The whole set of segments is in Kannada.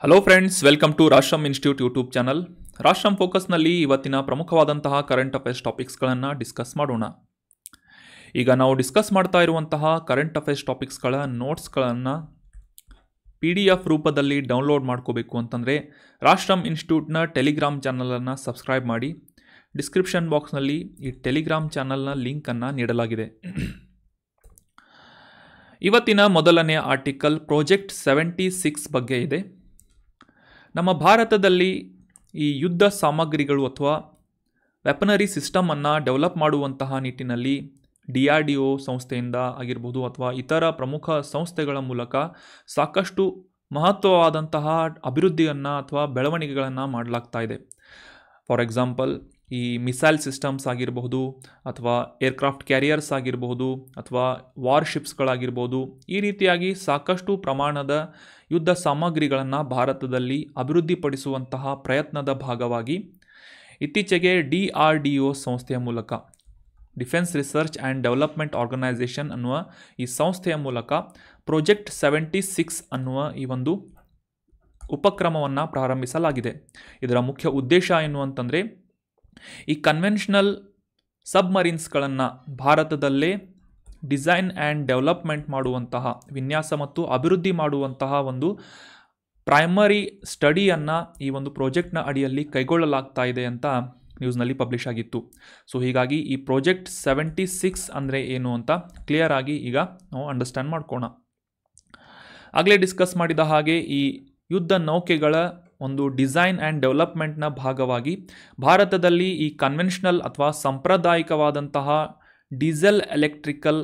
Hello friends, welcome to Rashtram institute YouTube channel. Rashtram ಫೋಕಸ್ನಲ್ಲಿ ಇವತ್ತಿನ ಪ್ರಮುಖವಾದಂತಹ ಕರೆಂಟ್ ಅಫೇರ್ಸ್ ಟಾಪಿಕ್ಸ್ಗಳನ್ನು ಡಿಸ್ಕಸ್ ಮಾಡೋಣ. ಈಗ ನಾವು ಡಿಸ್ಕಸ್ ಮಾಡ್ತಾ ಇರುವಂತಹ ಕರೆಂಟ್ ಅಫೇರ್ಸ್ ಟಾಪಿಕ್ಸ್ಗಳ ನೋಟ್ಸ್ಗಳನ್ನು PDF ರೂಪದಲ್ಲಿ ಡೌನ್ಲೋಡ್ ಮಾಡ್ಕೋಬೇಕು ಅಂತಂದರೆ ರಾಷ್ಟ್ರಂ ಇನ್ಸ್ಟಿಟ್ಯೂಟ್ನ ಟೆಲಿಗ್ರಾಮ್ ಚಾನಲನ್ನು ಸಬ್ಸ್ಕ್ರೈಬ್ ಮಾಡಿ. ಡಿಸ್ಕ್ರಿಪ್ಷನ್ ಬಾಕ್ಸ್ನಲ್ಲಿ ಈ ಟೆಲಿಗ್ರಾಮ್ ಚಾನಲ್ನ ಲಿಂಕನ್ನು ನೀಡಲಾಗಿದೆ. ಇವತ್ತಿನ ಮೊದಲನೇ ಆರ್ಟಿಕಲ್ ಪ್ರಾಜೆಕ್ಟ್ 76 ಬಗ್ಗೆ ಇದೆ. ನಮ್ಮ ಭಾರತದಲ್ಲಿ ಈ ಯುದ್ಧ ಸಾಮಗ್ರಿಗಳು ಅಥವಾ ವೆಪನರಿ ಸಿಸ್ಟಮನ್ನು ಡೆವಲಪ್ ಮಾಡುವಂತಹ ನಿಟ್ಟಿನಲ್ಲಿ DRDO ಸಂಸ್ಥೆಯಿಂದ ಆಗಿರ್ಬೋದು ಅಥವಾ ಇತರ ಪ್ರಮುಖ ಸಂಸ್ಥೆಗಳ ಮೂಲಕ ಸಾಕಷ್ಟು ಮಹತ್ವವಾದಂತಹ ಅಭಿವೃದ್ಧಿಯನ್ನು ಅಥವಾ ಬೆಳವಣಿಗೆಗಳನ್ನು ಮಾಡಲಾಗ್ತಾ ಇದೆ. ಫಾರ್ ಎಕ್ಸಾಂಪಲ್, ಈ ಮಿಸೈಲ್ ಸಿಸ್ಟಮ್ಸ್ ಆಗಿರಬಹುದು ಅಥವಾ ಏರ್ಕ್ರಾಫ್ಟ್ ಕ್ಯಾರಿಯರ್ಸ್ ಆಗಿರಬಹುದು ಅಥವಾ ವಾರ್ಶಿಪ್ಸ್ಗಳಾಗಿರ್ಬೋದು, ಈ ರೀತಿಯಾಗಿ ಸಾಕಷ್ಟು ಪ್ರಮಾಣದ ಯುದ್ಧ ಸಾಮಗ್ರಿಗಳನ್ನು ಭಾರತದಲ್ಲಿ ಅಭಿವೃದ್ಧಿಪಡಿಸುವಂತಹ ಪ್ರಯತ್ನದ ಭಾಗವಾಗಿ ಇತ್ತೀಚೆಗೆ DRDO ಸಂಸ್ಥೆಯ ಮೂಲಕ, defence research and development organisation ಅನ್ನುವ ಈ ಸಂಸ್ಥೆಯ ಮೂಲಕ ಪ್ರಾಜೆಕ್ಟ್ 76 ಅನ್ನುವ ಈ ಒಂದು ಉಪಕ್ರಮವನ್ನು ಪ್ರಾರಂಭಿಸಲಾಗಿದೆ. ಇದರ ಮುಖ್ಯ ಉದ್ದೇಶ ಏನು ಅಂತಂದರೆ, ಈ ಕನ್ವೆನ್ಷನಲ್ ಸಬ್ಮರೀನ್ಸ್ಗಳನ್ನು ಭಾರತದಲ್ಲೇ ಡಿಸೈನ್ ಆ್ಯಂಡ್ ಡೆವಲಪ್ಮೆಂಟ್ ಮಾಡುವಂತಹ, ವಿನ್ಯಾಸ ಮತ್ತು ಅಭಿವೃದ್ಧಿ ಮಾಡುವಂತಹ ಒಂದು ಪ್ರೈಮರಿ ಸ್ಟಡಿಯನ್ನು ಈ ಒಂದು ಪ್ರಾಜೆಕ್ಟ್ನ ಅಡಿಯಲ್ಲಿ ಕೈಗೊಳ್ಳಲಾಗ್ತಾ ಇದೆ ಅಂತ ನ್ಯೂಸ್ನಲ್ಲಿ ಪಬ್ಲಿಷ್ ಆಗಿತ್ತು. ಸೊ ಹೀಗಾಗಿ ಈ ಪ್ರಾಜೆಕ್ಟ್ 76 ಅಂದರೆ ಏನು ಅಂತ ಕ್ಲಿಯರ್ ಆಗಿ ಈಗ ನಾವು ಅಂಡರ್ಸ್ಟ್ಯಾಂಡ್ ಮಾಡ್ಕೋಣ. ಆಗಲೇ ಡಿಸ್ಕಸ್ ಮಾಡಿದ ಹಾಗೆ ಈ ಯುದ್ಧ ನೌಕೆಗಳ ಒಂದು ಡಿಸೈನ್ ಆ್ಯಂಡ್ ಡೆವಲಪ್ಮೆಂಟ್ನ ಭಾಗವಾಗಿ ಭಾರತದಲ್ಲಿ ಈ ಕನ್ವೆನ್ಷನಲ್ ಅಥವಾ ಸಾಂಪ್ರದಾಯಿಕವಾದಂತಹ ಡೀಸೆಲ್ ಎಲೆಕ್ಟ್ರಿಕಲ್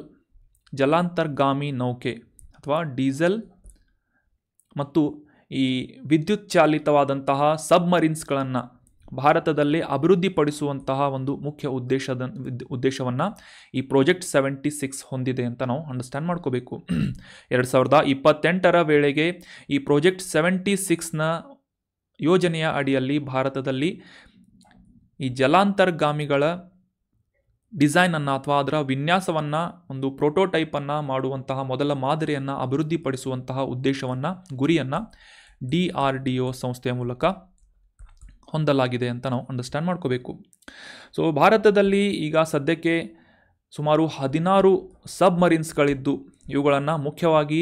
ಜಲಾಂತರ್ಗಾಮಿ ನೌಕೆ ಅಥವಾ ಡೀಸೆಲ್ ಮತ್ತು ಈ ವಿದ್ಯುತ್ ಚಾಲಿತವಾದಂತಹ ಸಬ್ಮರೀನ್ಸ್ಗಳನ್ನು ಭಾರತದಲ್ಲೇ ಅಭಿವೃದ್ಧಿಪಡಿಸುವಂತಹ ಒಂದು ಮುಖ್ಯ ಉದ್ದೇಶವನ್ನು ಈ ಪ್ರಾಜೆಕ್ಟ್ 76 ಹೊಂದಿದೆ ಅಂತ ನಾವು ಅಂಡರ್ಸ್ಟ್ಯಾಂಡ್ ಮಾಡ್ಕೋಬೇಕು. 2028 ವೇಳೆಗೆ ಈ ಪ್ರಾಜೆಕ್ಟ್ 76ನ ಯೋಜನೆಯ ಅಡಿಯಲ್ಲಿ ಭಾರತದಲ್ಲಿ ಈ ಜಲಾಂತರ್ಗಾಮಿಗಳ ಡಿಸೈನನ್ನು ಅಥವಾ ಅದರ ವಿನ್ಯಾಸವನ್ನು, ಒಂದು ಪ್ರೋಟೋಟೈಪನ್ನು ಮಾಡುವಂತಹ ಮೊದಲ ಮಾದರಿಯನ್ನು ಅಭಿವೃದ್ಧಿಪಡಿಸುವಂತಹ ಉದ್ದೇಶವನ್ನು, ಗುರಿಯನ್ನು DRDO ಸಂಸ್ಥೆಯ ಮೂಲಕ ಹೊಂದಲಾಗಿದೆ ಅಂತ ನಾವು ಅಂಡರ್ಸ್ಟ್ಯಾಂಡ್ ಮಾಡ್ಕೋಬೇಕು. ಸೊ ಭಾರತದಲ್ಲಿ ಈಗ ಸದ್ಯಕ್ಕೆ ಸುಮಾರು 16 ಸಬ್ಮರೀನ್ಸ್ಗಳಿದ್ದು ಇವುಗಳನ್ನು ಮುಖ್ಯವಾಗಿ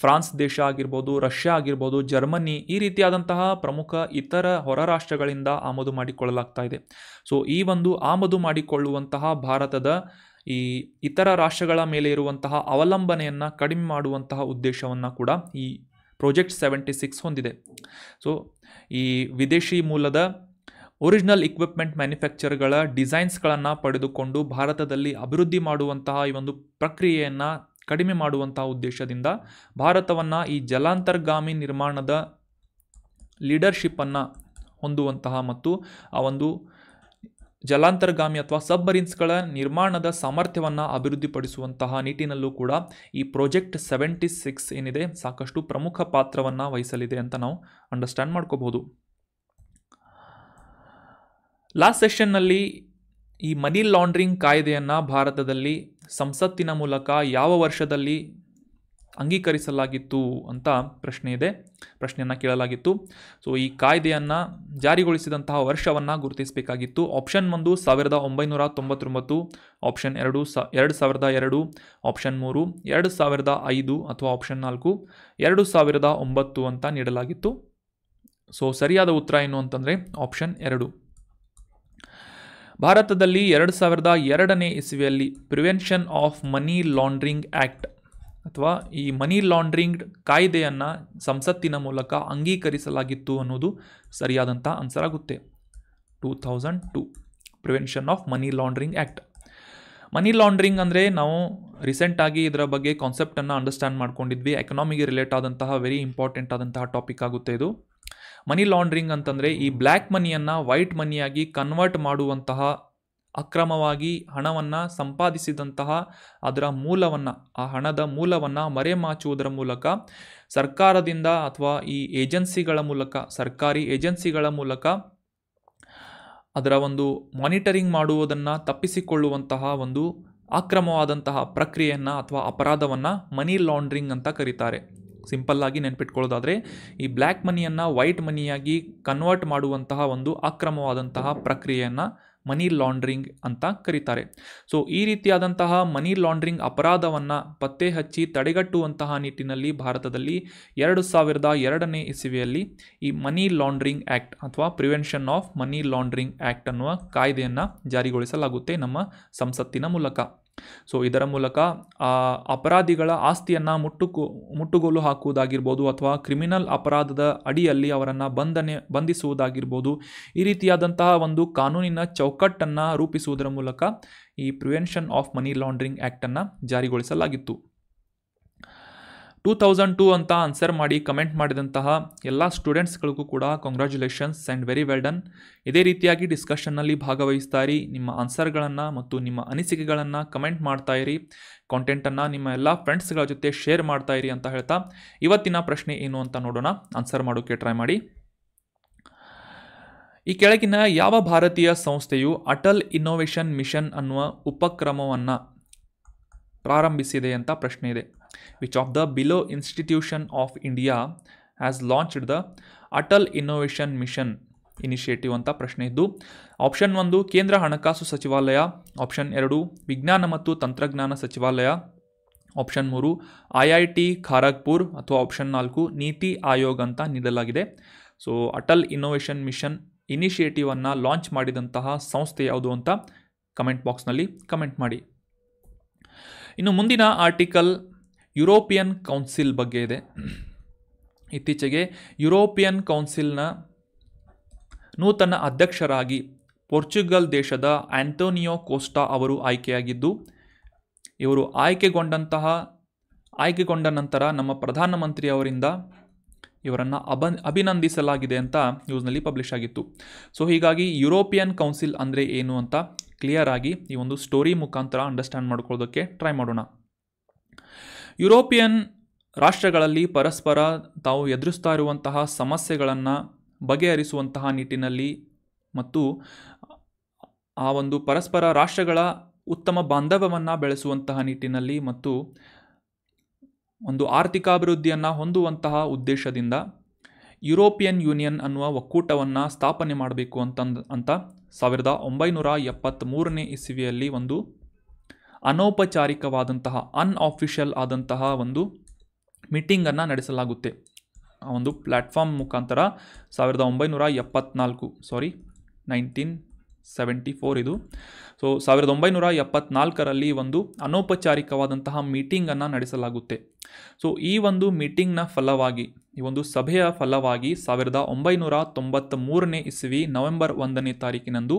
ಫ್ರಾನ್ಸ್ ದೇಶ ಆಗಿರ್ಬೋದು, ರಷ್ಯಾ ಆಗಿರ್ಬೋದು, ಜರ್ಮನಿ, ಈ ರೀತಿಯಾದಂತಹ ಪ್ರಮುಖ ಇತರ ಹೊರ ರಾಷ್ಟ್ರಗಳಿಂದ ಆಮದು ಮಾಡಿಕೊಳ್ಳಲಾಗ್ತಾ ಇದೆ. ಸೊ ಈ ಒಂದು ಆಮದು ಮಾಡಿಕೊಳ್ಳುವಂತಹ ಭಾರತದ ಈ ಇತರ ರಾಷ್ಟ್ರಗಳ ಮೇಲೆ ಇರುವಂತಹ ಅವಲಂಬನೆಯನ್ನು ಕಡಿಮೆ ಮಾಡುವಂತಹ ಉದ್ದೇಶವನ್ನು ಕೂಡ ಈ ಪ್ರಾಜೆಕ್ಟ್ 76 ಹೊಂದಿದೆ. ಸೊ ಈ ವಿದೇಶಿ ಮೂಲದ ಒರಿಜಿನಲ್ ಇಕ್ವಿಪ್ಮೆಂಟ್ ಮ್ಯಾನುಫ್ಯಾಕ್ಚರ್ಗಳ ಡಿಸೈನ್ಸ್ಗಳನ್ನು ಪಡೆದುಕೊಂಡು ಭಾರತದಲ್ಲಿ ಅಭಿವೃದ್ಧಿ ಮಾಡುವಂತಹ ಈ ಒಂದು ಪ್ರಕ್ರಿಯೆಯನ್ನು ಕಡಿಮೆ ಮಾಡುವಂತಹ ಉದ್ದೇಶದಿಂದ ಭಾರತವನ್ನು ಈ ಜಲಾಂತರ್ಗಾಮಿ ನಿರ್ಮಾಣದ ಲೀಡರ್ಶಿಪ್ಪನ್ನು ಹೊಂದುವಂತಹ ಮತ್ತು ಆ ಒಂದು ಜಲಾಂತರ್ಗಾಮಿ ಅಥವಾ ಸಬ್ಮರೀನ್ಸ್ಗಳ ನಿರ್ಮಾಣದ ಸಾಮರ್ಥ್ಯವನ್ನು ಅಭಿವೃದ್ಧಿಪಡಿಸುವಂತಹ ನಿಟ್ಟಿನಲ್ಲೂ ಕೂಡ ಈ ಪ್ರಾಜೆಕ್ಟ್ 76 ಏನಿದೆ ಸಾಕಷ್ಟು ಪ್ರಮುಖ ಪಾತ್ರವನ್ನು ವಹಿಸಲಿದೆ ಅಂತ ನಾವು ಅಂಡರ್ಸ್ಟ್ಯಾಂಡ್ ಮಾಡ್ಕೋಬಹುದು. ಲಾಸ್ಟ್ ಸೆಷನ್ನಲ್ಲಿ ಈ ಮನಿ ಲಾಂಡ್ರಿಂಗ್ ಕಾಯ್ದೆಯನ್ನು ಭಾರತದಲ್ಲಿ ಸಂಸತ್ತಿನ ಮೂಲಕ ಯಾವ ವರ್ಷದಲ್ಲಿ ಅಂಗೀಕರಿಸಲಾಗಿತ್ತು ಅಂತ ಪ್ರಶ್ನೆಯನ್ನು ಕೇಳಲಾಗಿತ್ತು. ಸೊ ಈ ಕಾಯ್ದೆಯನ್ನು ಜಾರಿಗೊಳಿಸಿದಂತಹ ವರ್ಷವನ್ನು ಗುರುತಿಸಬೇಕಾಗಿತ್ತು. ಆಪ್ಷನ್ 1 1999, ಆಪ್ಷನ್ 2 2002, ಆಪ್ಷನ್ 3 2005 ಅಥವಾ ಆಪ್ಷನ್ 4 2009 ಅಂತ ನೀಡಲಾಗಿತ್ತು. ಸೊ ಸರಿಯಾದ ಉತ್ತರ ಏನು ಅಂತಂದರೆ ಆಪ್ಷನ್ 2. ಭಾರತದಲ್ಲಿ 2002ನೇ ಇಸವಿಯಲ್ಲಿ prevention of money laundering act ಅಥವಾ ಈ ಮನಿ ಲಾಂಡ್ರಿಂಗ್ ಕಾಯ್ದೆಯನ್ನು ಸಂಸತ್ತಿನ ಮೂಲಕ ಅಂಗೀಕರಿಸಲಾಗಿತ್ತು ಅನ್ನೋದು ಸರಿಯಾದಂಥ ಆನ್ಸರ್ ಆಗುತ್ತೆ. 2002 prevention of money laundering act. Money laundering ಅಂದರೆ ನಾವು ರೀಸೆಂಟಾಗಿ ಇದರ ಬಗ್ಗೆ ಕಾನ್ಸೆಪ್ಟನ್ನು ಅಂಡರ್ಸ್ಟ್ಯಾಂಡ್ ಮಾಡ್ಕೊಂಡಿದ್ವಿ. ಎಕನಾಮಿಗೆ ರಿಲೇಟ್ ಆದಂತಹ ವೆರಿ ಇಂಪಾರ್ಟೆಂಟ್ ಆದಂತಹ ಟಾಪಿಕ್ ಆಗುತ್ತೆ ಇದು. ಮನಿ ಲಾಂಡ್ರಿಂಗ್ ಅಂತಂದರೆ ಈ ಬ್ಲ್ಯಾಕ್ ಮನಿಯನ್ನು ವೈಟ್ ಮನಿಯಾಗಿ ಕನ್ವರ್ಟ್ ಮಾಡುವಂತಹ, ಅಕ್ರಮವಾಗಿ ಹಣವನ್ನು ಸಂಪಾದಿಸಿದಂತಹ ಅದರ ಮೂಲವನ್ನು, ಆ ಹಣದ ಮೂಲವನ್ನು ಮರೆಮಾಚುವುದರ ಮೂಲಕ ಸರ್ಕಾರದಿಂದ ಅಥವಾ ಈ ಏಜೆನ್ಸಿಗಳ ಮೂಲಕ, ಸರ್ಕಾರಿ ಏಜೆನ್ಸಿಗಳ ಮೂಲಕ ಅದರ ಒಂದು ಮಾನಿಟರಿಂಗ್ ಮಾಡುವುದನ್ನು ತಪ್ಪಿಸಿಕೊಳ್ಳುವಂತಹ ಒಂದು ಅಕ್ರಮವಾದಂತಹ ಪ್ರಕ್ರಿಯೆಯನ್ನು ಅಥವಾ ಅಪರಾಧವನ್ನು ಮನಿ ಲಾಂಡ್ರಿಂಗ್ ಅಂತ ಕರೀತಾರೆ. ಸಿಂಪಲ್ಲಾಗಿ ನೆನ್ಪಿಟ್ಕೊಳ್ಳೋದಾದರೆ ಈ ಬ್ಲ್ಯಾಕ್ ಮನಿಯನ್ನು ವೈಟ್ ಮನಿಯಾಗಿ ಕನ್ವರ್ಟ್ ಮಾಡುವಂತಹ ಒಂದು ಅಕ್ರಮವಾದಂತಹ ಪ್ರಕ್ರಿಯೆಯನ್ನು ಮನಿ ಲಾಂಡ್ರಿಂಗ್ ಅಂತ ಕರೀತಾರೆ. ಸೊ ಈ ರೀತಿಯಾದಂತಹ ಮನಿ ಲಾಂಡ್ರಿಂಗ್ ಅಪರಾಧವನ್ನು ಪತ್ತೆ ಹಚ್ಚಿ ತಡೆಗಟ್ಟುವಂತಹ ನಿಟ್ಟಿನಲ್ಲಿ ಭಾರತದಲ್ಲಿ 2002ನೇ ಇಸವಿಯಲ್ಲಿ ಈ ಮನಿ ಲಾಂಡ್ರಿಂಗ್ ಆ್ಯಕ್ಟ್ ಅಥವಾ prevention of money laundering act ಅನ್ನುವ ಕಾಯ್ದೆಯನ್ನು ಜಾರಿಗೊಳಿಸಲಾಗುತ್ತೆ ನಮ್ಮ ಸಂಸತ್ತಿನ ಮೂಲಕ. ಸೊ ಇದರ ಮೂಲಕ ಅಪರಾಧಿಗಳ ಆಸ್ತಿಯನ್ನು ಮುಟ್ಟುಗೋಲು ಹಾಕುವುದಾಗಿರ್ಬೋದು ಅಥವಾ ಕ್ರಿಮಿನಲ್ ಅಪರಾಧದ ಅಡಿಯಲ್ಲಿ ಅವರನ್ನು ಬಂಧಿಸುವುದಾಗಿರ್ಬೋದು, ಈ ರೀತಿಯಾದಂತಹ ಒಂದು ಕಾನೂನಿನ ಚೌಕಟ್ಟನ್ನು ರೂಪಿಸುವುದರ ಮೂಲಕ ಈ ಪ್ರಿವೆನ್ಷನ್ ಆಫ್ ಮನಿ ಲಾಂಡ್ರಿಂಗ್ ಆ್ಯಕ್ಟನ್ನು ಜಾರಿಗೊಳಿಸಲಾಗಿತ್ತು. 2002 ಅಂತ ಆನ್ಸರ್ ಮಾಡಿ ಕಮೆಂಟ್ ಮಾಡಿದಂತಹ ಎಲ್ಲ ಸ್ಟೂಡೆಂಟ್ಸ್ಗಳಿಗೂ ಕೂಡ congratulations and very well done. ಇದೇ ರೀತಿಯಾಗಿ ಡಿಸ್ಕಷನ್ನಲ್ಲಿ ಭಾಗವಹಿಸ್ತಾ ಇರಿ. ನಿಮ್ಮ ಆನ್ಸರ್ಗಳನ್ನು ಮತ್ತು ನಿಮ್ಮ ಅನಿಸಿಕೆಗಳನ್ನು ಕಮೆಂಟ್ ಮಾಡ್ತಾ ಇರಿ. ಕಾಂಟೆಂಟನ್ನು ನಿಮ್ಮ ಎಲ್ಲ ಫ್ರೆಂಡ್ಸ್ಗಳ ಜೊತೆ ಶೇರ್ ಮಾಡ್ತಾ ಇರಿ ಅಂತ ಹೇಳ್ತಾ ಇವತ್ತಿನ ಪ್ರಶ್ನೆ ಏನು ಅಂತ ನೋಡೋಣ. ಆನ್ಸರ್ ಮಾಡೋಕ್ಕೆ ಟ್ರೈ ಮಾಡಿ. ಈ ಕೆಳಗಿನ ಯಾವ ಭಾರತೀಯ ಸಂಸ್ಥೆಯು ಅಟಲ್ ಇನ್ನೋವೇಷನ್ ಮಿಷನ್ ಅನ್ನುವ ಉಪಕ್ರಮವನ್ನು ಪ್ರಾರಂಭಿಸಿದೆ ಅಂತ ಪ್ರಶ್ನೆ ಇದೆ. Which of the below institution of India has launched the Atal innovation mission initiative ಅಂತ ಪ್ರಶ್ನೆ ಇದ್ದು, ಆಪ್ಷನ್ 1 ಕೇಂದ್ರ ಹಣಕಾಸು ಸಚಿವಾಲಯ, ಆಪ್ಷನ್ 2 ವಿಜ್ಞಾನ ಮತ್ತು ತಂತ್ರಜ್ಞಾನ ಸಚಿವಾಲಯ, ಆಪ್ಷನ್ 3 IIT ಖಾರಗ್ಪುರ್ ಅಥವಾ ಆಪ್ಷನ್ 4 ನೀತಿ ಆಯೋಗ್ ಅಂತ ನೀಡಲಾಗಿದೆ. ಸೊ ಅಟಲ್ ಇನ್ನೋವೇಷನ್ ಮಿಷನ್ ಇನಿಷಿಯೇಟಿವನ್ನು ಲಾಂಚ್ ಮಾಡಿದಂತಹ ಸಂಸ್ಥೆ ಯಾವುದು ಅಂತ ಕಮೆಂಟ್ ಬಾಕ್ಸ್ನಲ್ಲಿ ಕಮೆಂಟ್ ಮಾಡಿ. ಇನ್ನು ಮುಂದಿನ ಆರ್ಟಿಕಲ್ ಯುರೋಪಿಯನ್ ಕೌನ್ಸಿಲ್ ಬಗ್ಗೆ ಇದೆ. ಇತ್ತೀಚೆಗೆ ಯುರೋಪಿಯನ್ ಕೌನ್ಸಿಲ್ನ ನೂತನ ಅಧ್ಯಕ್ಷರಾಗಿ ಪೋರ್ಚುಗಲ್ ದೇಶದ ಆಂಟೋನಿಯೋ ಕೋಸ್ಟಾ ಅವರು ಆಯ್ಕೆಯಾಗಿದ್ದು, ಇವರು ಆಯ್ಕೆಗೊಂಡ ನಂತರ ನಮ್ಮ ಪ್ರಧಾನಮಂತ್ರಿ ಅವರಿಂದ ಇವರನ್ನು ಅಭಿನಂದಿಸಲಾಗಿದೆ ಅಂತ ನ್ಯೂಸ್ನಲ್ಲಿ ಪಬ್ಲಿಷ್ ಆಗಿತ್ತು. ಸೊ ಹೀಗಾಗಿ ಯುರೋಪಿಯನ್ ಕೌನ್ಸಿಲ್ ಅಂದರೆ ಏನು ಅಂತ ಕ್ಲಿಯರ್ ಆಗಿ ಈ ಒಂದು ಸ್ಟೋರಿ ಮುಖಾಂತರ ಅಂಡರ್ಸ್ಟ್ಯಾಂಡ್ ಮಾಡ್ಕೊಳ್ಳೋದಕ್ಕೆ ಟ್ರೈ ಮಾಡೋಣ. ಯುರೋಪಿಯನ್ ರಾಷ್ಟ್ರಗಳಲ್ಲಿ ಪರಸ್ಪರ ತಾವು ಎದುರಿಸ್ತಾ ಇರುವಂತಹ ಸಮಸ್ಯೆಗಳನ್ನು ಬಗೆಹರಿಸುವಂತಹ ನಿಟ್ಟಿನಲ್ಲಿ ಮತ್ತು ಆ ಒಂದು ಪರಸ್ಪರ ರಾಷ್ಟ್ರಗಳ ಉತ್ತಮ ಬಾಂಧವ್ಯವನ್ನು ಬೆಳೆಸುವಂತಹ ನಿಟ್ಟಿನಲ್ಲಿ ಮತ್ತು ಒಂದು ಆರ್ಥಿಕಾಭಿವೃದ್ಧಿಯನ್ನು ಹೊಂದುವಂತಹ ಉದ್ದೇಶದಿಂದ ಯುರೋಪಿಯನ್ ಯೂನಿಯನ್ ಅನ್ನುವ ಒಕ್ಕೂಟವನ್ನು ಸ್ಥಾಪನೆ ಮಾಡಬೇಕು ಅಂತ 1973ನೇ ಇಸವಿಯಲ್ಲಿ ಒಂದು ಅನೌಪಚಾರಿಕವಾದಂತಹ ಅನ್ಆಫಿಷಿಯಲ್ ಆದಂತಹ ಒಂದು ಮೀಟಿಂಗನ್ನು ನಡೆಸಲಾಗುತ್ತೆ. ಆ ಒಂದು ಪ್ಲ್ಯಾಟ್ಫಾರ್ಮ್ ಮುಖಾಂತರ 1974 ಇದು. ಸೊ 1974ರಲ್ಲಿ ಒಂದು ಅನೌಪಚಾರಿಕವಾದಂತಹ ಮೀಟಿಂಗನ್ನು ನಡೆಸಲಾಗುತ್ತೆ. ಸೊ ಈ ಒಂದು ಮೀಟಿಂಗ್ನ ಫಲವಾಗಿ, ಈ ಒಂದು ಸಭೆಯ ಫಲವಾಗಿ 1993ನೇ ಇಸವಿ ನವೆಂಬರ್ 1ನೇ ತಾರೀಕಿನಂದು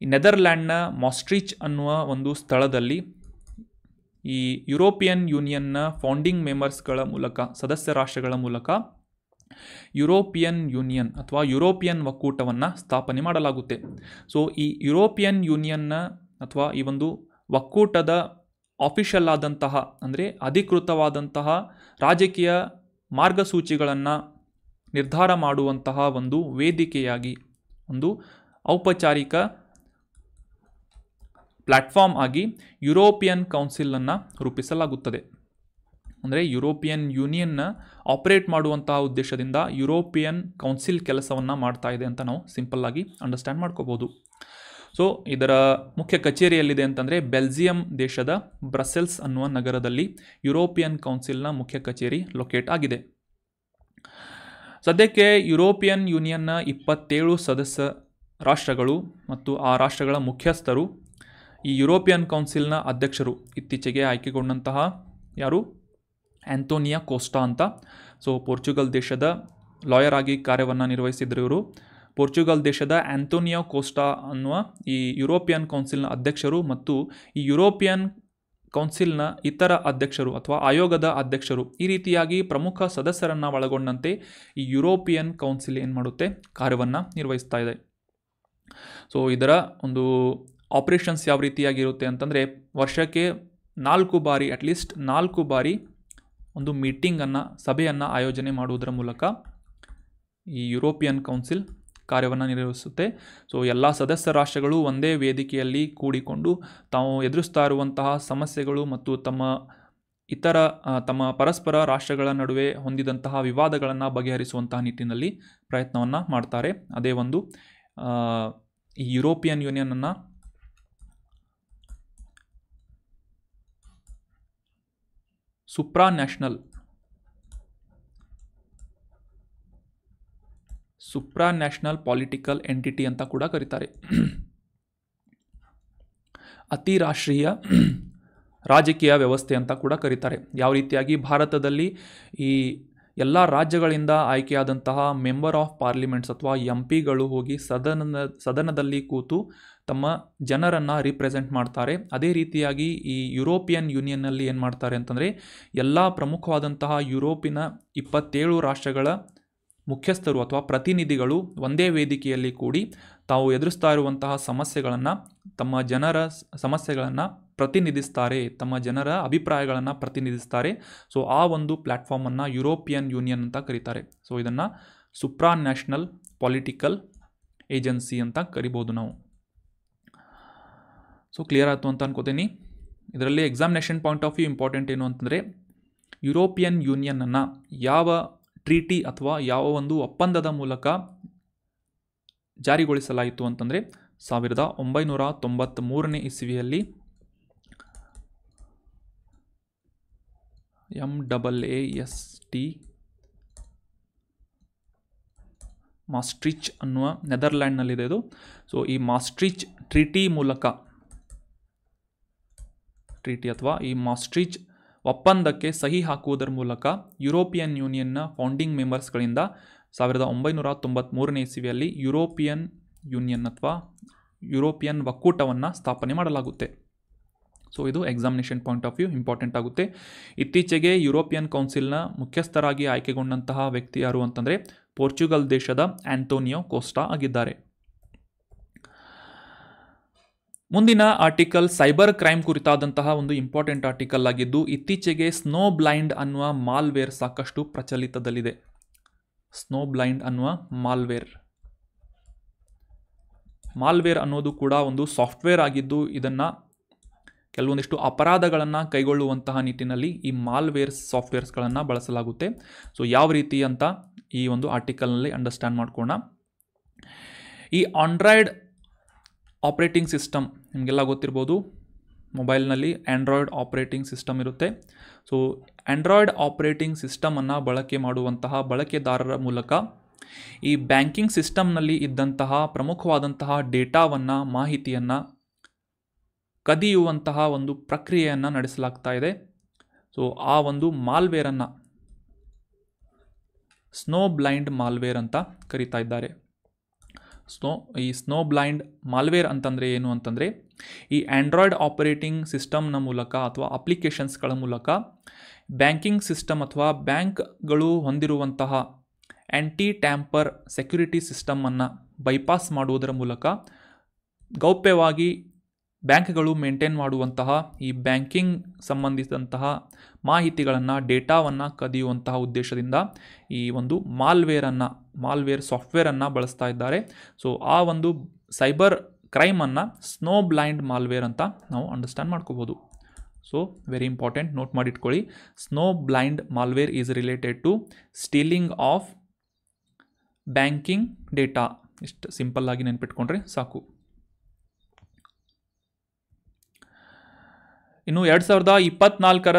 ಈ ನೆದರ್ಲ್ಯಾಂಡ್ನ ಮಾಸ್ಟ್ರಿಚ್ ಅನ್ನುವ ಒಂದು ಸ್ಥಳದಲ್ಲಿ ಈ ಯುರೋಪಿಯನ್ ಯೂನಿಯನ್ನ ಫೌಂಡಿಂಗ್ ಮೆಂಬರ್ಸ್ಗಳ ಮೂಲಕ, ಸದಸ್ಯ ರಾಷ್ಟ್ರಗಳ ಮೂಲಕ ಯುರೋಪಿಯನ್ ಯೂನಿಯನ್ ಅಥವಾ ಯುರೋಪಿಯನ್ ಒಕ್ಕೂಟವನ್ನು ಸ್ಥಾಪನೆ ಮಾಡಲಾಗುತ್ತೆ. ಸೊ ಈ ಯುರೋಪಿಯನ್ ಯೂನಿಯನ್ನ ಅಥವಾ ಈ ಒಂದು ಒಕ್ಕೂಟದ ಆಫಿಷಿಯಲ್ ಆದಂತಹ ಅಂದರೆ ಅಧಿಕೃತವಾದಂತಹ ರಾಜಕೀಯ ಮಾರ್ಗಸೂಚಿಗಳನ್ನು ನಿರ್ಧಾರ ಮಾಡುವಂತಹ ಒಂದು ವೇದಿಕೆಯಾಗಿ, ಒಂದು ಔಪಚಾರಿಕ ಪ್ಲ್ಯಾಟ್ಫಾರ್ಮ್ ಆಗಿ ಯುರೋಪಿಯನ್ ಕೌನ್ಸಿಲನ್ನು ರೂಪಿಸಲಾಗುತ್ತದೆ. ಅಂದರೆ ಯುರೋಪಿಯನ್ ಯೂನಿಯನ್ನ ಆಪರೇಟ್ ಮಾಡುವಂತಹ ಉದ್ದೇಶದಿಂದ ಯುರೋಪಿಯನ್ ಕೌನ್ಸಿಲ್ ಕೆಲಸವನ್ನು ಮಾಡ್ತಾ ಇದೆ ಅಂತ ನಾವು ಸಿಂಪಲ್ಲಾಗಿ ಅಂಡರ್ಸ್ಟ್ಯಾಂಡ್ ಮಾಡ್ಕೋಬೋದು. ಸೊ ಇದರ ಮುಖ್ಯ ಕಚೇರಿಯಲ್ಲಿದೆ ಅಂತಂದರೆ ಬೆಲ್ಜಿಯಂ ದೇಶದ ಬ್ರಸೆಲ್ಸ್ ಅನ್ನುವ ನಗರದಲ್ಲಿ ಯುರೋಪಿಯನ್ ಕೌನ್ಸಿಲ್ನ ಮುಖ್ಯ ಕಚೇರಿ ಲೊಕೇಟ್ ಆಗಿದೆ. ಸದ್ಯಕ್ಕೆ ಯುರೋಪಿಯನ್ ಯೂನಿಯನ್ನ 27 ಸದಸ್ಯ ರಾಷ್ಟ್ರಗಳು ಮತ್ತು ಆ ರಾಷ್ಟ್ರಗಳ ಮುಖ್ಯಸ್ಥರು ಈ ಯುರೋಪಿಯನ್ ಕೌನ್ಸಿಲ್ನ ಅಧ್ಯಕ್ಷರು ಇತ್ತೀಚೆಗೆ ಆಯ್ಕೆಗೊಂಡಂತಹ ಯಾರು, ಆಂಟೋನಿಯೋ ಕೋಸ್ಟಾ ಅಂತ. ಸೊ ಪೋರ್ಚುಗಲ್ ದೇಶದ ಲಾಯರ್ ಆಗಿ ಕಾರ್ಯವನ್ನು ನಿರ್ವಹಿಸಿದ್ರು ಇವರು. ಪೋರ್ಚುಗಲ್ ದೇಶದ ಆಂಟೋನಿಯೋ ಕೋಸ್ಟಾ ಅನ್ನುವ ಈ ಯುರೋಪಿಯನ್ ಕೌನ್ಸಿಲ್ನ ಅಧ್ಯಕ್ಷರು ಮತ್ತು ಈ ಯುರೋಪಿಯನ್ ಕೌನ್ಸಿಲ್ನ ಇತರ ಅಧ್ಯಕ್ಷರು ಅಥವಾ ಆಯೋಗದ ಅಧ್ಯಕ್ಷರು, ಈ ರೀತಿಯಾಗಿ ಪ್ರಮುಖ ಸದಸ್ಯರನ್ನು ಒಳಗೊಂಡಂತೆ ಈ ಯುರೋಪಿಯನ್ ಕೌನ್ಸಿಲ್ ಏನು ಮಾಡುತ್ತೆ, ಕಾರ್ಯವನ್ನು ನಿರ್ವಹಿಸ್ತಾ ಇದೆ. ಸೊ ಇದರ ಒಂದು ಆಪರೇಷನ್ಸ್ ಯಾವ ರೀತಿಯಾಗಿರುತ್ತೆ ಅಂತಂದರೆ, ವರ್ಷಕ್ಕೆ 4 ಬಾರಿ, ಅಟ್ಲೀಸ್ಟ್ 4 ಬಾರಿ ಒಂದು ಮೀಟಿಂಗನ್ನು, ಸಭೆಯನ್ನು ಆಯೋಜನೆ ಮಾಡುವುದರ ಮೂಲಕ ಈ ಯುರೋಪಿಯನ್ ಕೌನ್ಸಿಲ್ ಕಾರ್ಯವನ್ನು ನಿರ್ವಹಿಸುತ್ತೆ. ಸೊ ಎಲ್ಲ ಸದಸ್ಯ ರಾಷ್ಟ್ರಗಳು ಒಂದೇ ವೇದಿಕೆಯಲ್ಲಿ ಕೂಡಿಕೊಂಡು ತಾವು ಎದುರಿಸ್ತಾ ಇರುವಂತಹ ಸಮಸ್ಯೆಗಳು ಮತ್ತು ತಮ್ಮ ಇತರ ತಮ್ಮ ಪರಸ್ಪರ ರಾಷ್ಟ್ರಗಳ ನಡುವೆ ಹೊಂದಿದಂತಹ ವಿವಾದಗಳನ್ನು ಬಗೆಹರಿಸುವಂತಹ ನಿಟ್ಟಿನಲ್ಲಿ ಪ್ರಯತ್ನವನ್ನು ಮಾಡ್ತಾರೆ. ಅದೇ ಒಂದು ಈ ಯುರೋಪಿಯನ್ ಯೂನಿಯನನ್ನು ಸುಪ್ರಾನ್ಯಾಷನಲ್ ಪೊಲಿಟಿಕಲ್ ಎಂಟಿಟಿ ಅಂತ ಕೂಡ ಕರೀತಾರೆ. ಅತಿ ರಾಷ್ಟ್ರೀಯ ರಾಜಕೀಯ ವ್ಯವಸ್ಥೆ ಅಂತ ಕೂಡ ಕರೀತಾರೆ. ಯಾವ ರೀತಿಯಾಗಿ ಭಾರತದಲ್ಲಿ ಈ ಎಲ್ಲ ರಾಜ್ಯಗಳಿಂದ ಆಯ್ಕೆಯಾದಂತಹ ಮೆಂಬರ್ ಆಫ್ ಪಾರ್ಲಿಮೆಂಟ್ಸ್ ಅಥವಾ MP ಗಳು ಹೋಗಿ ಸದನದಲ್ಲಿ ಕೂತು ತಮ್ಮ ಜನರನ್ನು ರಿಪ್ರೆಸೆಂಟ್ ಮಾಡ್ತಾರೆ. ಅದೇ ರೀತಿಯಾಗಿ ಈ ಯುರೋಪಿಯನ್ ಯೂನಿಯನ್ನಲ್ಲಿ ಏನು ಮಾಡ್ತಾರೆ ಅಂತಂದರೆ ಎಲ್ಲ ಪ್ರಮುಖವಾದಂತಹ ಯುರೋಪಿನ 27 ರಾಷ್ಟ್ರಗಳ ಮುಖ್ಯಸ್ಥರು ಅಥವಾ ಪ್ರತಿನಿಧಿಗಳು ಒಂದೇ ವೇದಿಕೆಯಲ್ಲಿ ಕೂಡಿ ತಾವು ಎದುರಿಸ್ತಾ ಇರುವಂತಹ ಸಮಸ್ಯೆಗಳನ್ನು, ತಮ್ಮ ಜನರ ಸಮಸ್ಯೆಗಳನ್ನು ಪ್ರತಿನಿಧಿಸ್ತಾರೆ, ತಮ್ಮ ಜನರ ಅಭಿಪ್ರಾಯಗಳನ್ನು ಪ್ರತಿನಿಧಿಸ್ತಾರೆ. ಸೊ ಆ ಒಂದು ಪ್ಲ್ಯಾಟ್ಫಾರ್ಮನ್ನು ಯುರೋಪಿಯನ್ ಯೂನಿಯನ್ ಅಂತ ಕರೀತಾರೆ. ಸೊ ಇದನ್ನು ಸುಪ್ರಾನ್ಯಾಷನಲ್ ಪೊಲಿಟಿಕಲ್ ಏಜೆನ್ಸಿ ಅಂತ ಕರಿಬೋದು ನಾವು. ಸೊ ಕ್ಲಿಯರ್ ಆಯಿತು ಅಂತ ಅನ್ಕೋತೀನಿ. ಇದರಲ್ಲಿ examination point of view important ಏನು ಅಂತಂದರೆ, ಯುರೋಪಿಯನ್ ಯೂನಿಯನನ್ನು ಯಾವ ಟ್ರೀಟಿ ಅಥವಾ ಯಾವ ಒಂದು ಒಪ್ಪಂದದ ಮೂಲಕ ಜಾರಿಗೊಳಿಸಲಾಯಿತು ಅಂತಂದರೆ 1993ನೇ ಇಸ್ವಿಯಲ್ಲಿ MAAST ಮಾಸ್ಟ್ರಿಚ್ ಅನ್ನುವ ನೆದರ್ಲ್ಯಾಂಡ್ನಲ್ಲಿದೆ ಇದು. ಸೊ ಈ ಮಾಸ್ಟ್ರಿಚ್ ಟ್ರೀಟಿ ಮೂಲಕ ಅಥವಾ ಈ ಮಾಸ್ಟ್ರಿಚ್ ಒಪ್ಪಂದಕ್ಕೆ ಸಹಿ ಹಾಕುವುದರ ಮೂಲಕ ಯುರೋಪಿಯನ್ ಯೂನಿಯನ್ನ ಫೌಂಡಿಂಗ್ ಮೆಂಬರ್ಸ್ಗಳಿಂದ 1993ನೇ ಇಸ್ವಿಯಲ್ಲಿ ಯುರೋಪಿಯನ್ ಯೂನಿಯನ್ ಅಥವಾ ಯುರೋಪಿಯನ್ ಒಕ್ಕೂಟವನ್ನು ಸ್ಥಾಪನೆ ಮಾಡಲಾಗುತ್ತೆ. ಸೊ ಇದು examination point of view important ಆಗುತ್ತೆ. ಇತ್ತೀಚೆಗೆ ಯುರೋಪಿಯನ್ ಕೌನ್ಸಿಲ್ನ ಮುಖ್ಯಸ್ಥರಾಗಿ ಆಯ್ಕೆಗೊಂಡಂತಹ ವ್ಯಕ್ತಿ ಯಾರು ಅಂತಂದರೆ ಪೋರ್ಚುಗಲ್ ದೇಶದ ಆಂಟೋನಿಯೋ ಕೋಸ್ಟಾ ಆಗಿದ್ದಾರೆ. ಮುಂದಿನ ಆರ್ಟಿಕಲ್ ಸೈಬರ್ ಕ್ರೈಮ್ ಕುರಿತಾದಂತಹ ಒಂದು ಇಂಪಾರ್ಟೆಂಟ್ ಆರ್ಟಿಕಲ್ ಆಗಿದ್ದು, ಇತ್ತೀಚೆಗೆ ಸ್ನೋ ಬ್ಲೈಂಡ್ ಅನ್ನುವ ಮಾಲ್ವೇರ್ ಸಾಕಷ್ಟು ಪ್ರಚಲಿತದಲ್ಲಿದೆ. ಸ್ನೋ ಬ್ಲೈಂಡ್ ಅನ್ನುವ ಮಾಲ್ವೇರ್ ಅನ್ನೋದು ಕೂಡ ಒಂದು ಸಾಫ್ಟ್ವೇರ್ ಆಗಿದ್ದು, ಇದನ್ನು ಕೆಲವೊಂದಿಷ್ಟು ಅಪರಾಧಗಳನ್ನು ಕೈಗೊಳ್ಳುವಂತಹ ನಿಟ್ಟಿನಲ್ಲಿ ಈ ಮಾಲ್ವೇರ್ ಸಾಫ್ಟ್ವೇರ್ಸ್ಗಳನ್ನು ಬಳಸಲಾಗುತ್ತೆ. ಸೊ ಯಾವ ರೀತಿ ಅಂತ ಈ ಒಂದು ಆರ್ಟಿಕಲ್ನಲ್ಲಿ ಅಂಡರ್ಸ್ಟ್ಯಾಂಡ್ ಮಾಡ್ಕೋಣ. ಈ ಆಂಡ್ರಾಯ್ಡ್ ಆಪ್ರೇಟಿಂಗ್ ಸಿಸ್ಟಮ್ ನಿಮಗೆಲ್ಲ ಗೊತ್ತಿರ್ಬೋದು, ಮೊಬೈಲ್ನಲ್ಲಿ ಆಂಡ್ರಾಯ್ಡ್ ಆಪ್ರೇಟಿಂಗ್ ಸಿಸ್ಟಮ್ ಇರುತ್ತೆ. ಸೊ ಆಂಡ್ರಾಯ್ಡ್ ಆಪ್ರೇಟಿಂಗ್ ಸಿಸ್ಟಮನ್ನು ಬಳಕೆ ಮಾಡುವಂತಹ ಬಳಕೆದಾರರ ಮೂಲಕ ಈ ಬ್ಯಾಂಕಿಂಗ್ ಸಿಸ್ಟಮ್ನಲ್ಲಿ ಇದ್ದಂತಹ ಪ್ರಮುಖವಾದಂತಹ ಡೇಟಾವನ್ನು, ಮಾಹಿತಿಯನ್ನು ಕದಿಯುವಂತಹ ಒಂದು ಪ್ರಕ್ರಿಯೆಯನ್ನು ನಡೆಸಲಾಗ್ತಾ ಇದೆ. ಸೊ ಆ ಒಂದು ಮಾಲ್ವೇರನ್ನು ಸ್ನೋ ಬ್ಲೈಂಡ್ ಮಾಲ್ವೇರ್ ಅಂತ ಕರೀತಾ ಇದ್ದಾರೆ. ಈ ಸ್ನೋ ಬ್ಲೈಂಡ್ ಮಾಲ್ವೇರ್ ಅಂತಂದರೆ ಏನು ಅಂತಂದರೆ, ಈ ಆಂಡ್ರಾಯ್ಡ್ ಆಪರೇಟಿಂಗ್ ಸಿಸ್ಟಮ್ನ ಮೂಲಕ ಅಥವಾ ಅಪ್ಲಿಕೇಶನ್ಸ್ಗಳ ಮೂಲಕ ಬ್ಯಾಂಕಿಂಗ್ ಸಿಸ್ಟಮ್ ಅಥವಾ ಬ್ಯಾಂಕ್ಗಳು ಹೊಂದಿರುವಂತಹ ಆ್ಯಂಟಿ ಟ್ಯಾಂಪರ್ ಸೆಕ್ಯುರಿಟಿ ಸಿಸ್ಟಮನ್ನು ಬೈಪಾಸ್ ಮಾಡುವುದರ ಮೂಲಕ ಗೌಪ್ಯವಾಗಿ ಬ್ಯಾಂಕ್ಗಳು ಮೇಂಟೈನ್ ಮಾಡುವಂತಹ ಈ ಬ್ಯಾಂಕಿಂಗ್ ಸಂಬಂಧಿಸಿದಂತಹ ಮಾಹಿತಿಗಳನ್ನು, ಡೇಟಾವನ್ನು ಕದಿಯುವಂತಹ ಉದ್ದೇಶದಿಂದ ಈ ಒಂದು ಮಾಲ್ವೇರ್ ಸಾಫ್ಟ್ವೇರನ್ನು ಬಳಸ್ತಾ ಇದ್ದಾರೆ. ಸೊ ಆ ಒಂದು ಸೈಬರ್ ಕ್ರೈಮನ್ನು ಸ್ನೋ ಬ್ಲೈಂಡ್ ಮಾಲ್ವೇರ್ ಅಂತ ನಾವು ಅಂಡರ್ಸ್ಟ್ಯಾಂಡ್ ಮಾಡ್ಕೋಬೋದು. ಸೊ ವೆರಿ ಇಂಪಾರ್ಟೆಂಟ್, ನೋಟ್ ಮಾಡಿಟ್ಕೊಳ್ಳಿ. Snow blind malware is related to stealing of banking data. ಇಷ್ಟು ಸಿಂಪಲ್ ಆಗಿ ನೆನ್ಪಿಟ್ಕೊಂಡ್ರೆ ಸಾಕು. ಇನ್ನು 2024ರ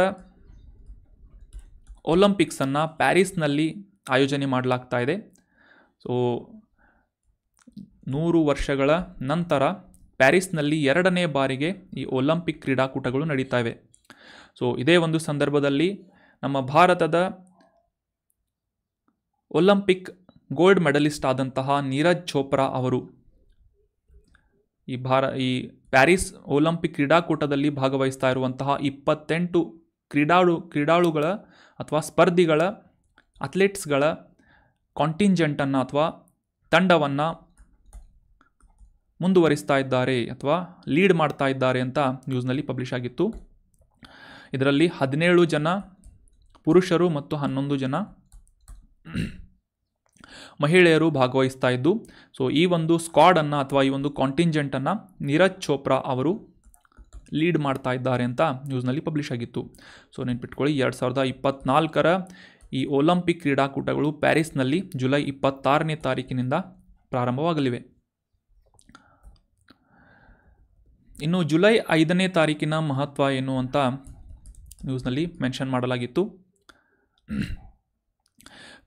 ಒಲಿಂಪಿಕ್ಸನ್ನು ಪ್ಯಾರಿಸ್ನಲ್ಲಿ ಆಯೋಜನೆ ಮಾಡಲಾಗ್ತಾ ಇದೆ. ಸೊ 100 ವರ್ಷಗಳ ನಂತರ ಪ್ಯಾರಿಸ್ನಲ್ಲಿ 2ನೇ ಬಾರಿಗೆ ಈ ಒಲಿಂಪಿಕ್ ಕ್ರೀಡಾಕೂಟಗಳು ನಡೀತಾ ಇವೆ. ಸೊ ಇದೇ ಒಂದು ಸಂದರ್ಭದಲ್ಲಿ ನಮ್ಮ ಭಾರತದ ಒಲಿಂಪಿಕ್ ಗೋಲ್ಡ್ ಮೆಡಲಿಸ್ಟ್ ಆದಂತಹ ನೀರಜ್ ಚೋಪ್ರಾ ಅವರು ಈ ಪ್ಯಾರಿಸ್ ಒಲಿಂಪಿಕ್ ಕ್ರೀಡಾಕೂಟದಲ್ಲಿ ಭಾಗವಹಿಸ್ತಾ ಇರುವಂತಹ 28 ಕ್ರೀಡಾಳುಗಳ ಅಥವಾ ಸ್ಪರ್ಧಿಗಳ ಅಥ್ಲೆಟ್ಸ್ಗಳ ಕಾಂಟಿಂಜೆಂಟನ್ನು ಅಥವಾ ತಂಡವನ್ನು ಮುಂದುವರಿಸ್ತಾ ಇದ್ದಾರೆ ಅಥವಾ ಲೀಡ್ ಮಾಡ್ತಾ ಇದ್ದಾರೆ ಅಂತ ನ್ಯೂಸ್ನಲ್ಲಿ ಪಬ್ಲಿಷ್ ಆಗಿತ್ತು. ಇದರಲ್ಲಿ 17 ಜನ ಪುರುಷರು ಮತ್ತು 11 ಜನ ಮಹಿಳೆಯರು ಭಾಗವಹಿಸ್ತಾ ಇದ್ದು, ಸೊ ಈ ಒಂದು ಸ್ಕ್ವಾಡನ್ನು ಅಥವಾ ಈ ಒಂದು ಕಾಂಟಿಂಜೆಂಟನ್ನು ನೀರಜ್ ಚೋಪ್ರಾ ಅವರು ಲೀಡ್ ಮಾಡ್ತಾ ಇದ್ದಾರೆ ಅಂತ ನ್ಯೂಸ್ನಲ್ಲಿ ಪಬ್ಲಿಷ್ ಆಗಿತ್ತು. ಸೊ ನೆನ್ಪಿಟ್ಕೊಳ್ಳಿ, 2024ರ ಈ ಒಲಿಂಪಿಕ್ ಕ್ರೀಡಾಕೂಟಗಳು ಪ್ಯಾರಿಸ್ನಲ್ಲಿ ಜುಲೈ 26ನೇ ತಾರೀಕಿನಿಂದ ಪ್ರಾರಂಭವಾಗಲಿವೆ. ಇನ್ನು ಜುಲೈ 5ನೇ ತಾರೀಕಿನ ಮಹತ್ವ ಏನು ಅಂತ ನ್ಯೂಸ್ನಲ್ಲಿ ಮೆನ್ಷನ್ ಮಾಡಲಾಗಿತ್ತು.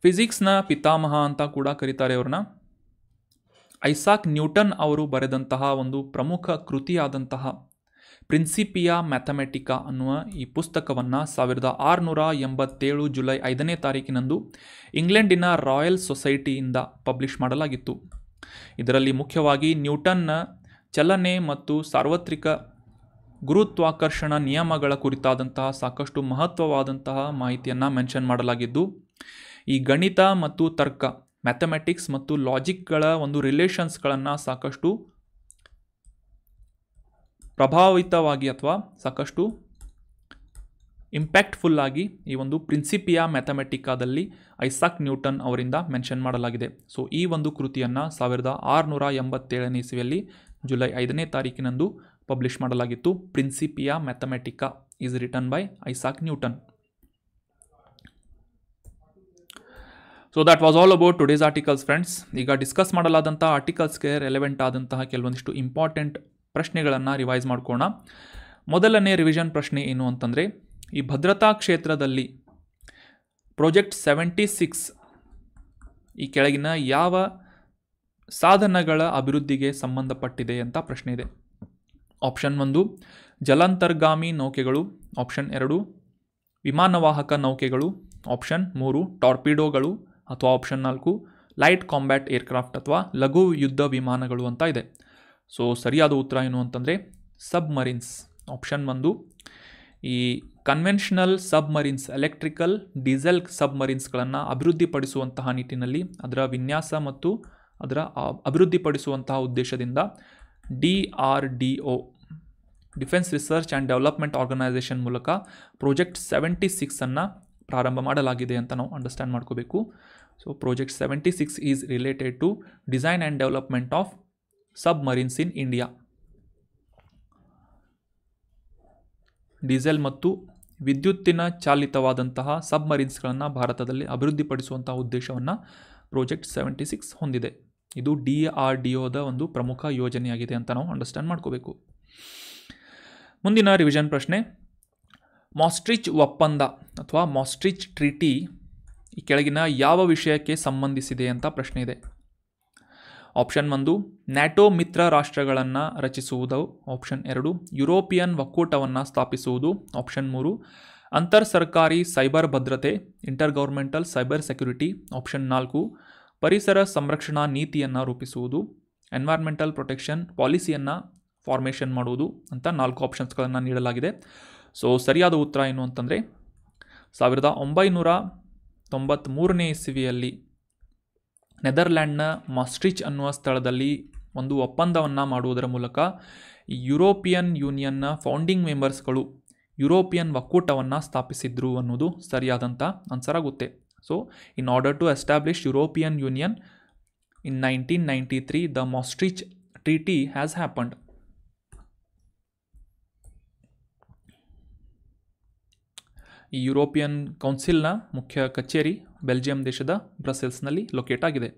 ಫಿಸಿಕ್ಸ್ನ ಪಿತಾಮಹ ಅಂತ ಕೂಡ ಕರೀತಾರೆ ಅವ್ರನ್ನ. ಐಸಾಕ್ ನ್ಯೂಟನ್ ಅವರು ಬರೆದಂತಹ ಒಂದು ಪ್ರಮುಖ ಕೃತಿಯಾದಂತಹ ಪ್ರಿನ್ಸಿಪಿಯಾ ಮ್ಯಾಥಮೆಟಿಕಾ ಅನ್ನುವ ಈ ಪುಸ್ತಕವನ್ನು 1687 ಜುಲೈ 5ನೇ ತಾರೀಕಿನಂದು ಇಂಗ್ಲೆಂಡಿನ ರಾಯಲ್ ಸೊಸೈಟಿಯಿಂದ ಪಬ್ಲಿಷ್ ಮಾಡಲಾಗಿತ್ತು. ಇದರಲ್ಲಿ ಮುಖ್ಯವಾಗಿ ನ್ಯೂಟನ್ನ ಚಲನೆ ಮತ್ತು ಸಾರ್ವತ್ರಿಕ ಗುರುತ್ವಾಕರ್ಷಣ ನಿಯಮಗಳ ಕುರಿತಾದಂತಹ ಸಾಕಷ್ಟು ಮಹತ್ವವಾದಂತಹ ಮಾಹಿತಿಯನ್ನು ಮೆನ್ಷನ್ ಮಾಡಲಾಗಿದ್ದು, ಈ ಗಣಿತ ಮತ್ತು ತರ್ಕ, ಮ್ಯಾಥಮೆಟಿಕ್ಸ್ ಮತ್ತು ಲಾಜಿಕ್ಗಳ ಒಂದು ರಿಲೇಷನ್ಸ್ಗಳನ್ನು ಸಾಕಷ್ಟು ಪ್ರಭಾವಿತವಾಗಿ ಅಥವಾ ಸಾಕಷ್ಟು ಇಂಪ್ಯಾಕ್ಟ್ಫುಲ್ ಆಗಿ ಈ ಒಂದು ಪ್ರಿನ್ಸಿಪಿಯಾ ಮ್ಯಾಥಮೆಟಿಕಾದಲ್ಲಿ ಐಸಾಕ್ ನ್ಯೂಟನ್ ಅವರಿಂದ ಮೆನ್ಷನ್ ಮಾಡಲಾಗಿದೆ. ಸೊ ಈ ಒಂದು ಕೃತಿಯನ್ನು 1687ನೇ ಇಸವಿಯಲ್ಲಿ ಜುಲೈ 5ನೇ ತಾರೀಕಿನಂದು ಪಬ್ಲಿಷ್ ಮಾಡಲಾಗಿತ್ತು. Principia Mathematica is written by Isaac Newton. So that was all about today's articles friends. ಈಗ ಡಿಸ್ಕಸ್ ಮಾಡಲಾದಂಥ ಆರ್ಟಿಕಲ್ಸ್ಗೆ ರೆಲೆವೆಂಟ್ ಆದಂತಹ ಕೆಲವೊಂದಿಷ್ಟು ಇಂಪಾರ್ಟೆಂಟ್ ಪ್ರಶ್ನೆಗಳನ್ನು ರಿವೈಸ್ ಮಾಡ್ಕೋಣ. ಮೊದಲನೇ ರಿವಿಷನ್ ಪ್ರಶ್ನೆ ಏನು ಅಂತಂದರೆ, ಈ ಭದ್ರತಾ ಕ್ಷೇತ್ರದಲ್ಲಿ ಪ್ರಾಜೆಕ್ಟ್ 76 ಈ ಕೆಳಗಿನ ಯಾವ ಸಾಧನಗಳ ಅಭಿವೃದ್ಧಿಗೆ ಸಂಬಂಧಪಟ್ಟಿದೆ ಅಂತ ಪ್ರಶ್ನೆ ಇದೆ. ಆಪ್ಷನ್ 1 ಜಲಾಂತರ್ಗಾಮಿ ನೌಕೆಗಳು, ಆಪ್ಷನ್ 2 ವಿಮಾನವಾಹಕ ನೌಕೆಗಳು, ಆಪ್ಷನ್ 3 ಟಾರ್ಪಿಡೋಗಳು, ಅಥವಾ ಆಪ್ಷನ್ 4 ಲೈಟ್ ಕಾಂಬ್ಯಾಟ್ ಏರ್ಕ್ರಾಫ್ಟ್ ಅಥವಾ ಲಘು ಯುದ್ಧ ವಿಮಾನಗಳು ಅಂತ ಇದೆ. ಸೊ ಸರಿಯಾದ ಉತ್ತರ ಏನು ಅಂತಂದರೆ ಸಬ್ಮರೀನ್ಸ್. ಆಪ್ಷನ್ 1 ಈ ಕನ್ವೆನ್ಷನಲ್ ಸಬ್ಮರೀನ್ಸ್, ಎಲೆಕ್ಟ್ರಿಕಲ್ ಡೀಸೆಲ್ ಸಬ್ಮರೀನ್ಸ್ಗಳನ್ನು ಅಭಿವೃದ್ಧಿಪಡಿಸುವಂತಹ ನಿಟ್ಟಿನಲ್ಲಿ ಅದರ ವಿನ್ಯಾಸ ಮತ್ತು ಅದರ ಅಭಿವೃದ್ಧಿಪಡಿಸುವಂತಹ ಉದ್ದೇಶದಿಂದ DRDO defence research and development organisation ಮೂಲಕ ಪ್ರಾಜೆಕ್ಟ್ 76 ಪ್ರಾರಂಭ ಮಾಡಲಾಗಿದೆ ಅಂತ ನಾವು ಅಂಡರ್ಸ್ಟ್ಯಾಂಡ್ ಮಾಡ್ಕೋಬೇಕು. So project 76 is related to design and development of submarines in India. Diesel ಮತ್ತು ವಿದ್ಯುತ್ತಿನ ಚಾಲಿತವಾದಂತಹ ಸಬ್ಮರೀನ್ಸ್ಗಳನ್ನು ಭಾರತದಲ್ಲಿ ಅಭಿವೃದ್ಧಿಪಡಿಸುವಂತಹ ಉದ್ದೇಶವನ್ನು ಪ್ರಾಜೆಕ್ಟ್ 76 ಹೊಂದಿದೆ. ಇದು DRDOದ ಒಂದು ಪ್ರಮುಖ ಯೋಜನೆಯಾಗಿದೆ ಅಂತ ನಾವು ಅಂಡರ್ಸ್ಟ್ಯಾಂಡ್ ಮಾಡ್ಕೋಬೇಕು. ಮುಂದಿನ ರಿವಿಷನ್ ಪ್ರಶ್ನೆ, ಮಾಸ್ಟ್ರಿಚ್ ಒಪ್ಪಂದ ಅಥವಾ ಮಾಸ್ಟ್ರಿಚ್ ಟ್ರೀಟಿ ಈ ಕೆಳಗಿನ ಯಾವ ವಿಷಯಕ್ಕೆ ಸಂಬಂಧಿಸಿದೆ ಅಂತ ಪ್ರಶ್ನೆ ಇದೆ. ಆಪ್ಷನ್ 1 ನ್ಯಾಟೋ ಮಿತ್ರ ರಾಷ್ಟ್ರಗಳನ್ನು ರಚಿಸುವುದು, ಆಪ್ಷನ್ 2 ಯುರೋಪಿಯನ್ ಒಕ್ಕೂಟವನ್ನು ಸ್ಥಾಪಿಸುವುದು, ಆಪ್ಷನ್ 3 ಅಂತರ್ ಸರ್ಕಾರಿ ಸೈಬರ್ ಭದ್ರತೆ, inter governmental cyber security, option 4 ಪರಿಸರ ಸಂರಕ್ಷಣಾ ನೀತಿಯನ್ನು ರೂಪಿಸುವುದು, ಎನ್ವೈರ್ಮೆಂಟಲ್ ಪ್ರೊಟೆಕ್ಷನ್ ಪಾಲಿಸಿಯನ್ನು ಫಾರ್ಮೇಷನ್ ಮಾಡುವುದು ಅಂತ 4 ಆಪ್ಷನ್ಸ್ಗಳನ್ನು ನೀಡಲಾಗಿದೆ. ಸೊ ಸರಿಯಾದ ಉತ್ತರ ಏನು ಅಂತಂದರೆ 1993ನೇ ಇಸವಿಯಲ್ಲಿ ನೆದರ್ಲ್ಯಾಂಡ್ನ ಮಾಸ್ಟ್ರಿಚ್ ಅನ್ನುವ ಸ್ಥಳದಲ್ಲಿ ಒಂದು ಒಪ್ಪಂದವನ್ನು ಮಾಡುವುದರ ಮೂಲಕ ಯುರೋಪಿಯನ್ ಯೂನಿಯನ್ನ ಫೌಂಡಿಂಗ್ ಮೆಂಬರ್ಸ್ಗಳು ಯುರೋಪಿಯನ್ ಒಕ್ಕೂಟವನ್ನು ಸ್ಥಾಪಿಸಿದ್ರು ಅನ್ನೋದು ಸರಿಯಾದಂಥ ಆನ್ಸರ್ ಆಗುತ್ತೆ. So in order to establish European union in 1993 the Maastricht treaty has happened. ಈ ಯುರೋಪಿಯನ್ ಕೌನ್ಸಿಲ್ನ ಮುಖ್ಯ ಕಚೇರಿ ಬೆಲ್ಜಿಯಂ ದೇಶದ ಬ್ರಸೆಲ್ಸ್ನಲ್ಲಿ ಲೊಕೇಟ್ ಆಗಿದೆ.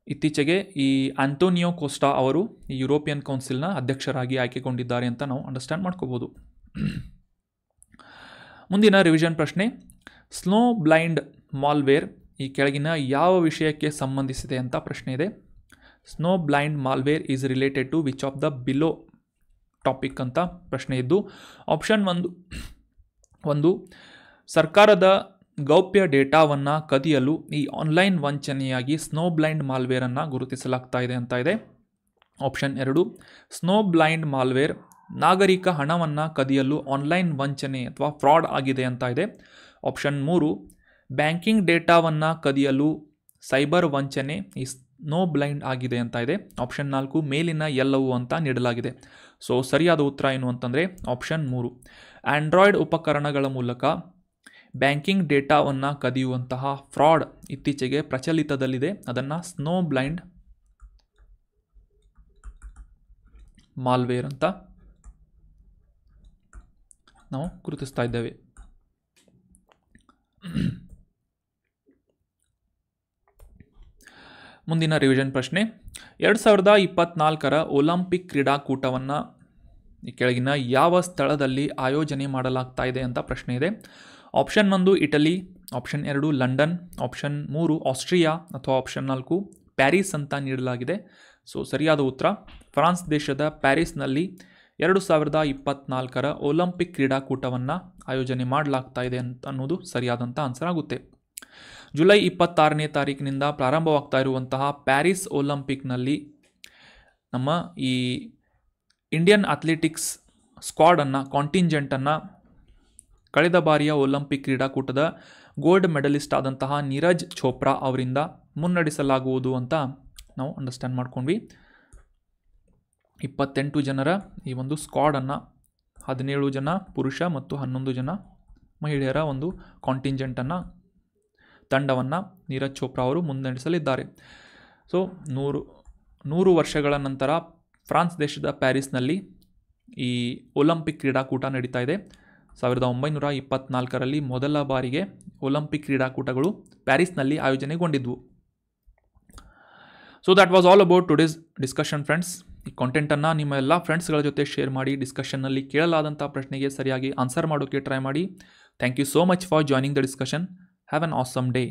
ಇತ್ತೀಚೆಗೆ ಈ ಆಂಟೋನಿಯೋ ಕೋಸ್ಟಾ ಅವರು ಈ ಯುರೋಪಿಯನ್ ಕೌನ್ಸಿಲ್ನ ಅಧ್ಯಕ್ಷರಾಗಿ ಆಯ್ಕೆಗೊಂಡಿದ್ದಾರೆ ಅಂತ ನಾವು ಅಂಡರ್ಸ್ಟ್ಯಾಂಡ್ ಮಾಡ್ಕೋಬೋದು. ಮುಂದಿನ ರಿವಿಷನ್ ಪ್ರಶ್ನೆ, ಸ್ನೋ ಬ್ಲೈಂಡ್ ಮಾಲ್ವೇರ್ ಈ ಕೆಳಗಿನ ಯಾವ ವಿಷಯಕ್ಕೆ ಸಂಬಂಧಿಸಿದೆ ಅಂತ ಪ್ರಶ್ನೆ ಇದೆ. Snow blind malware is related to which of the below topic ಅಂತ ಪ್ರಶ್ನೆ ಇದ್ದು, ಆಪ್ಷನ್ 1 ಸರ್ಕಾರದ ಗೌಪ್ಯ ಡೇಟಾವನ್ನು ಕದಿಯಲು ಈ ಆನ್ಲೈನ್ ವಂಚನೆಯಾಗಿ ಸ್ನೋ ಬ್ಲೈಂಡ್ ಮಾಲ್ವೇರನ್ನು ಗುರುತಿಸಲಾಗ್ತಾ ಇದೆ ಅಂತ ಇದೆ. ಆಪ್ಷನ್ 2 ಸ್ನೋ ಬ್ಲೈಂಡ್ ಮಾಲ್ವೇರ್ ನಾಗರಿಕ ಹಣವನ್ನು ಕದಿಯಲು ಆನ್ಲೈನ್ ವಂಚನೆ ಅಥವಾ ಫ್ರಾಡ್ ಆಗಿದೆ ಅಂತ ಇದೆ. ಆಪ್ಷನ್ 3 ಬ್ಯಾಂಕಿಂಗ್ ಡೇಟಾವನ್ನು ಕದಿಯಲು ಸೈಬರ್ ವಂಚನೆ ಈ ಸ್ನೋ ಬ್ಲೈಂಡ್ ಆಗಿದೆ ಅಂತ ಇದೆ. ಆಪ್ಷನ್ 4 ಮೇಲಿನ ಎಲ್ಲವೂ ಅಂತ ನೀಡಲಾಗಿದೆ. ಸೊ ಸರಿಯಾದ ಉತ್ತರ ಏನು ಅಂತಂದರೆ ಆಪ್ಷನ್ 3 ಆಂಡ್ರಾಯ್ಡ್ ಉಪಕರಣಗಳ ಮೂಲಕ ಬ್ಯಾಂಕಿಂಗ್ ಡೇಟಾವನ್ನು ಕದಿಯುವಂತಹ ಫ್ರಾಡ್ ಇತ್ತೀಚೆಗೆ ಪ್ರಚಲಿತದಲ್ಲಿದೆ. ಅದನ್ನು ಸ್ನೋ ಬ್ಲೈಂಡ್ ಮಾಲ್ವೇರ್ ಅಂತ ನಾವು ಗುರುತಿಸ್ತಾ ಇದ್ದೇವೆ. ಮುಂದಿನ ರಿವಿಷನ್ ಪ್ರಶ್ನೆ, 2024ರ ಒಲಿಂಪಿಕ್ ಕ್ರೀಡಾಕೂಟವನ್ನು ಈ ಕೆಳಗಿನ ಯಾವ ಸ್ಥಳದಲ್ಲಿ ಆಯೋಜನೆ ಮಾಡಲಾಗ್ತಾ ಇದೆ ಅಂತ ಪ್ರಶ್ನೆ ಇದೆ. Option 1 Italy, option 2 London, option 3 Austria ಅಥವಾ ಆಪ್ಷನ್ 4 ಪ್ಯಾರಿಸ್ ಅಂತ ನೀಡಲಾಗಿದೆ. ಸೊ ಸರಿಯಾದ ಉತ್ತರ ಫ್ರಾನ್ಸ್ ದೇಶದ ಪ್ಯಾರಿಸ್ನಲ್ಲಿ 2024ರ ಒಲಿಂಪಿಕ್ ಕ್ರೀಡಾಕೂಟವನ್ನು ಆಯೋಜನೆ ಮಾಡಲಾಗ್ತಾ ಇದೆ ಅನ್ನೋದು ಸರಿಯಾದಂಥ ಆನ್ಸರ್ ಆಗುತ್ತೆ. ಜುಲೈ 26ನೇ ತಾರೀಕಿನಿಂದ ಪ್ರಾರಂಭವಾಗ್ತಾ ಇರುವಂತಹ ಪ್ಯಾರಿಸ್ ಒಲಿಂಪಿಕ್ನಲ್ಲಿ ನಮ್ಮ ಈ ಇಂಡಿಯನ್ ಅಥ್ಲೆಟಿಕ್ಸ್ ಸ್ಕ್ವಾಡನ್ನು ಕಾಂಟಿಂಜೆಂಟನ್ನು ಕಳೆದ ಬಾರಿಯ ಒಲಿಂಪಿಕ್ ಕ್ರೀಡಾಕೂಟದ ಗೋಲ್ಡ್ ಮೆಡಲಿಸ್ಟ್ ಆದಂತಹ ನೀರಜ್ ಚೋಪ್ರಾ ಅವರಿಂದ ಮುನ್ನಡೆಸಲಾಗುವುದು ಅಂತ ನಾವು ಅಂಡರ್ಸ್ಟ್ಯಾಂಡ್ ಮಾಡ್ಕೊಂಡ್ವಿ. 28 ಜನರ ಈ ಒಂದು ಸ್ಕ್ವಾಡನ್ನು 17 ಜನ ಪುರುಷ ಮತ್ತು 11 ಜನ ಮಹಿಳೆಯರ ಒಂದು ಕಾಂಟಿಂಜೆಂಟನ್ನು ತಂಡವನ್ನು ನೀರಜ್ ಚೋಪ್ರಾ ಅವರು ಮುನ್ನಡೆಸಲಿದ್ದಾರೆ. ಸೊ 100 ವರ್ಷಗಳ ನಂತರ ಫ್ರಾನ್ಸ್ ದೇಶದ ಪ್ಯಾರಿಸ್ನಲ್ಲಿ ಈ ಒಲಿಂಪಿಕ್ ಕ್ರೀಡಾಕೂಟ ನಡೀತಾ ಇದೆ. 1924ರಲ್ಲಿ ಮೊದಲ ಬಾರಿಗೆ ಒಲಿಂಪಿಕ್ ಕ್ರೀಡಾಕೂಟಗಳು ಪ್ಯಾರಿಸ್ನಲ್ಲಿ ಆಯೋಜನೆಗೊಂಡಿದ್ವು. So that was all about today's discussion friends. ಈ ಕಾಂಟೆಂಟನ್ನು ನಿಮ್ಮ ಎಲ್ಲ ಫ್ರೆಂಡ್ಸ್ಗಳ ಜೊತೆ ಶೇರ್ ಮಾಡಿ ಡಿಸ್ಕಷನ್ನಲ್ಲಿ ಕೇಳಲಾದಂಥ ಪ್ರಶ್ನೆಗೆ ಸರಿಯಾಗಿ ಆನ್ಸರ್ ಮಾಡೋಕ್ಕೆ ಟ್ರೈ ಮಾಡಿ. Thank you so much for joining the discussion. Have an awesome day.